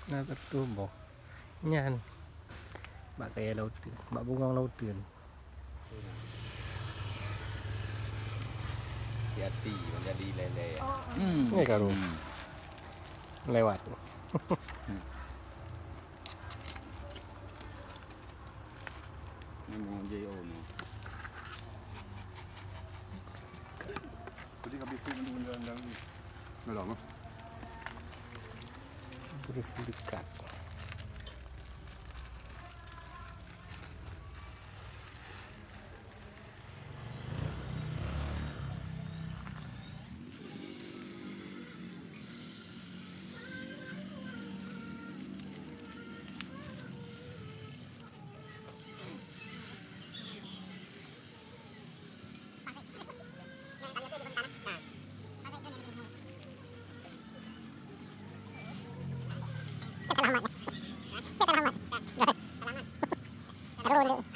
na tertumbuh. Nyan. Bak kaya laut, bak bunga lautan. Hati menjadi lele. Ini kalau lewat. Yang mau JO ni. Jadi habis itu benda-benda ni. Ngelong ah. Dekat. Terus.